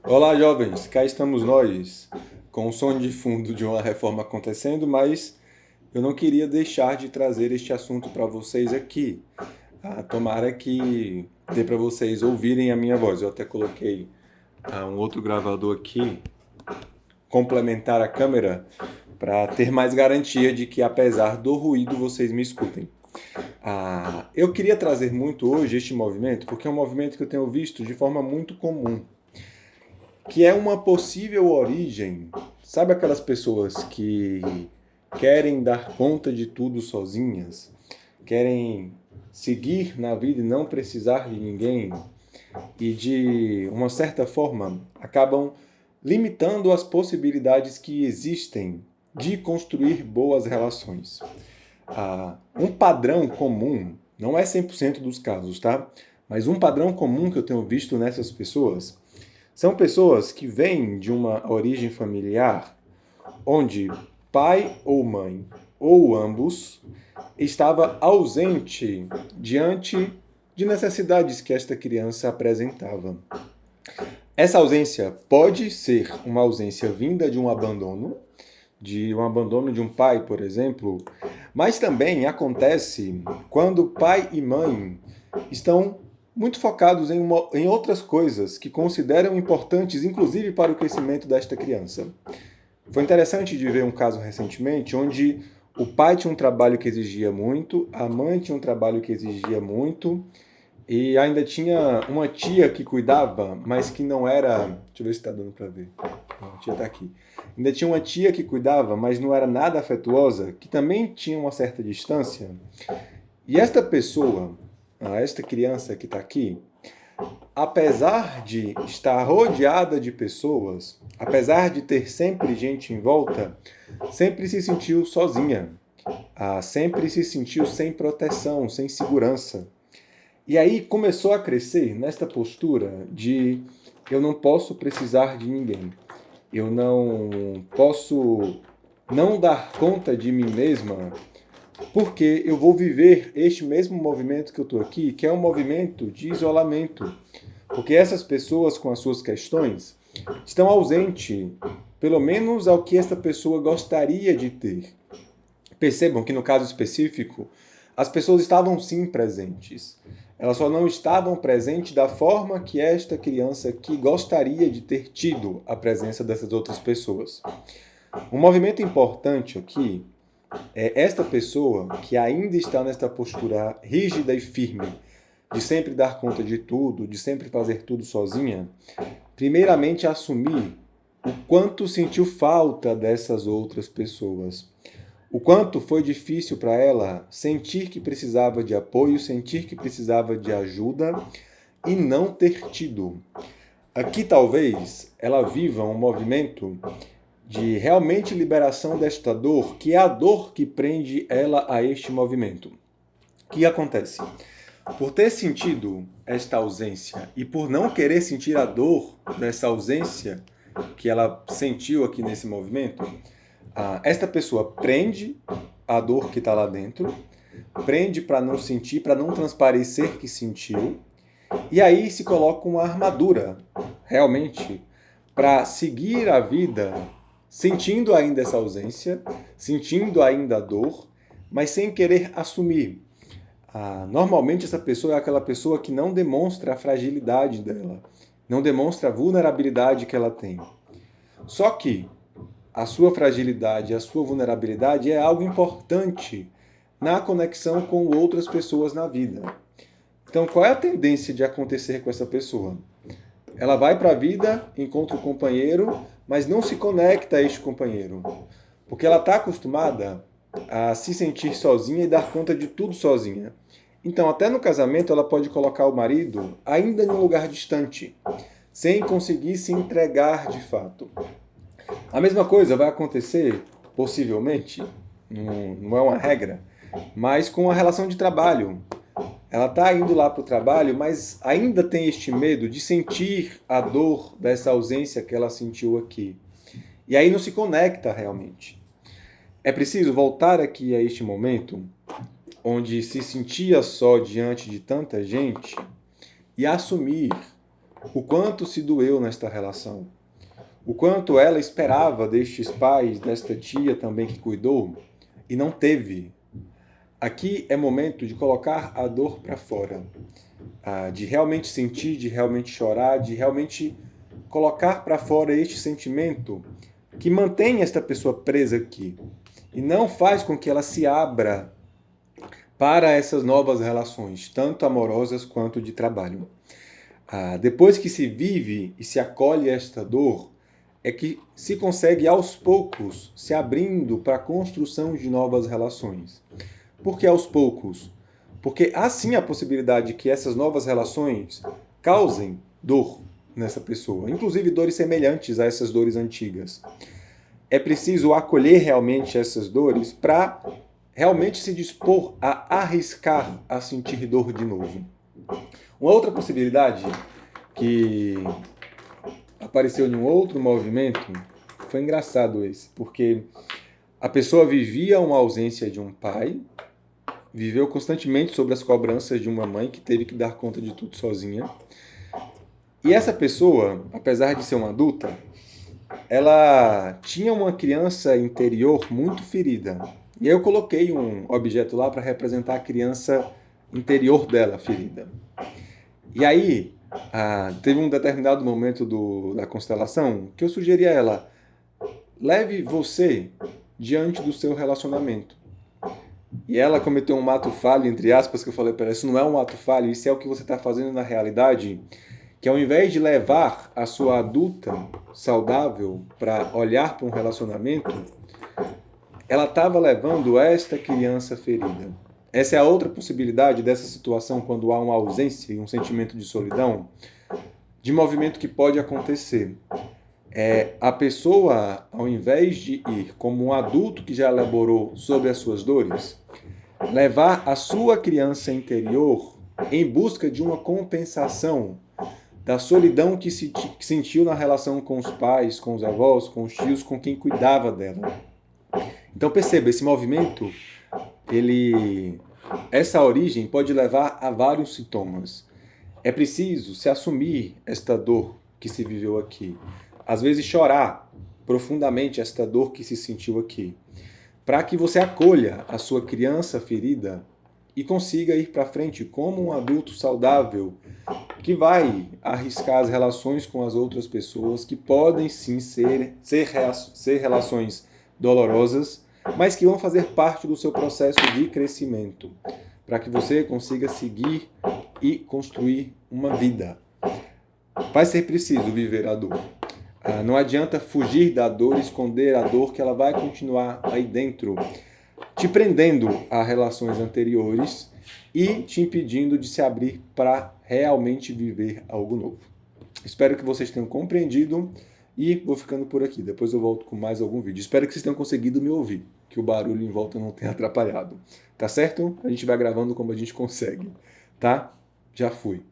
Olá, jovens, cá estamos nós, com o som de fundo de uma reforma acontecendo, mas eu não queria deixar de trazer este assunto para vocês aqui. Tomara que dê para vocês ouvirem a minha voz. Eu até coloquei um outro gravador aqui, complementar a câmera, para ter mais garantia de que, apesar do ruído, vocês me escutem. Eu queria trazer muito hoje este movimento, porque é um movimento que eu tenho visto de forma muito comum, que é uma possível origem. Sabe aquelas pessoas que querem dar conta de tudo sozinhas, querem seguir na vida e não precisar de ninguém, e de uma certa forma acabam limitando as possibilidades que existem de construir boas relações. Um padrão comum, não é 100% dos casos, tá? Mas um padrão comum que eu tenho visto nessas pessoas são pessoas que vêm de uma origem familiar onde pai ou mãe, ou ambos, estava ausente diante de necessidades que esta criança apresentava. Essa ausência pode ser uma ausência vinda de um abandono de um pai, por exemplo, mas também acontece quando pai e mãe estão muito focados em outras coisas que consideram importantes, inclusive para o crescimento desta criança. Foi interessante de ver um caso recentemente onde o pai tinha um trabalho que exigia muito, a mãe tinha um trabalho que exigia muito, e ainda tinha uma tia que cuidava, mas que não era. Deixa eu ver se está dando para ver. A tia está aqui. Ainda tinha uma tia que cuidava, mas não era nada afetuosa, que também tinha uma certa distância. E esta pessoa, esta criança que está aqui, apesar de estar rodeada de pessoas, apesar de ter sempre gente em volta, sempre se sentiu sozinha, sempre se sentiu sem proteção, sem segurança. E aí começou a crescer nesta postura de eu não posso precisar de ninguém, eu não posso não dar conta de mim mesma, porque eu vou viver este mesmo movimento que eu estou aqui, que é um movimento de isolamento. Porque essas pessoas com as suas questões estão ausentes, pelo menos ao que essa pessoa gostaria de ter. Percebam que no caso específico, as pessoas estavam sim presentes. Elas só não estavam presentes da forma que esta criança aqui gostaria de ter tido a presença dessas outras pessoas. Um movimento importante aqui é esta pessoa que ainda está nesta postura rígida e firme, de sempre dar conta de tudo, de sempre fazer tudo sozinha, primeiramente assumir o quanto sentiu falta dessas outras pessoas. O quanto foi difícil para ela sentir que precisava de apoio, sentir que precisava de ajuda e não ter tido. Aqui talvez ela viva um movimento de realmente liberação desta dor, que é a dor que prende ela a este movimento. O que acontece? Por ter sentido esta ausência e por não querer sentir a dor dessa ausência que ela sentiu aqui nesse movimento, esta pessoa prende a dor que está lá dentro, prende para não sentir, para não transparecer que sentiu, e aí se coloca uma armadura, realmente, para seguir a vida sentindo ainda essa ausência, sentindo ainda a dor, mas sem querer assumir. Normalmente essa pessoa é aquela pessoa que não demonstra a fragilidade dela, não demonstra a vulnerabilidade que ela tem. Só que a sua fragilidade, a sua vulnerabilidade é algo importante na conexão com outras pessoas na vida. Então, qual é a tendência de acontecer com essa pessoa? Ela vai para a vida, encontra um companheiro, mas não se conecta a este companheiro, porque ela está acostumada a se sentir sozinha e dar conta de tudo sozinha. Então, até no casamento, ela pode colocar o marido ainda em um lugar distante, sem conseguir se entregar de fato. A mesma coisa vai acontecer, possivelmente, não é uma regra, mas com a relação de trabalho. Ela está indo lá para o trabalho, mas ainda tem este medo de sentir a dor dessa ausência que ela sentiu aqui. E aí não se conecta realmente. É preciso voltar aqui a este momento, onde se sentia só diante de tanta gente, e assumir o quanto se doeu nesta relação, o quanto ela esperava destes pais, desta tia também que cuidou, e não teve. Aqui é momento de colocar a dor para fora, de realmente sentir, de realmente chorar, de realmente colocar para fora este sentimento que mantém esta pessoa presa aqui e não faz com que ela se abra para essas novas relações, tanto amorosas quanto de trabalho. Depois que se vive e se acolhe esta dor, é que se consegue aos poucos se abrindo para a construção de novas relações. Por que aos poucos? Porque há sim a possibilidade de que essas novas relações causem dor nessa pessoa, inclusive dores semelhantes a essas dores antigas. É preciso acolher realmente essas dores para realmente se dispor a arriscar a sentir dor de novo. Uma outra possibilidade que apareceu em um outro movimento foi engraçado esse, porque a pessoa vivia uma ausência de um pai, viveu constantemente sob as cobranças de uma mãe que teve que dar conta de tudo sozinha. E essa pessoa, apesar de ser uma adulta, ela tinha uma criança interior muito ferida. E aí eu coloquei um objeto lá para representar a criança interior dela ferida. E aí, teve um determinado momento da constelação que eu sugeri a ela: leve você diante do seu relacionamento. E ela cometeu um ato falho, entre aspas, que eu falei para ela: isso não é um ato falho, isso é o que você está fazendo na realidade, que ao invés de levar a sua adulta saudável para olhar para um relacionamento, ela estava levando esta criança ferida. Essa é a outra possibilidade dessa situação quando há uma ausência e um sentimento de solidão, de movimento que pode acontecer. A pessoa, ao invés de ir como um adulto que já elaborou sobre as suas dores, levar a sua criança interior em busca de uma compensação da solidão que sentiu na relação com os pais, com os avós, com os tios, com quem cuidava dela. Então perceba, esse movimento, essa origem pode levar a vários sintomas. É preciso se assumir esta dor que se viveu aqui. Às vezes chorar profundamente esta dor que se sentiu aqui, para que você acolha a sua criança ferida e consiga ir para frente como um adulto saudável que vai arriscar as relações com as outras pessoas, que podem sim ser relações dolorosas, mas que vão fazer parte do seu processo de crescimento, para que você consiga seguir e construir uma vida. Vai ser preciso viver a dor. Não adianta fugir da dor, esconder a dor, que ela vai continuar aí dentro, te prendendo a relações anteriores e te impedindo de se abrir para realmente viver algo novo. Espero que vocês tenham compreendido e vou ficando por aqui. Depois eu volto com mais algum vídeo. Espero que vocês tenham conseguido me ouvir, que o barulho em volta não tenha atrapalhado. Tá certo? A gente vai gravando como a gente consegue, tá? Já fui.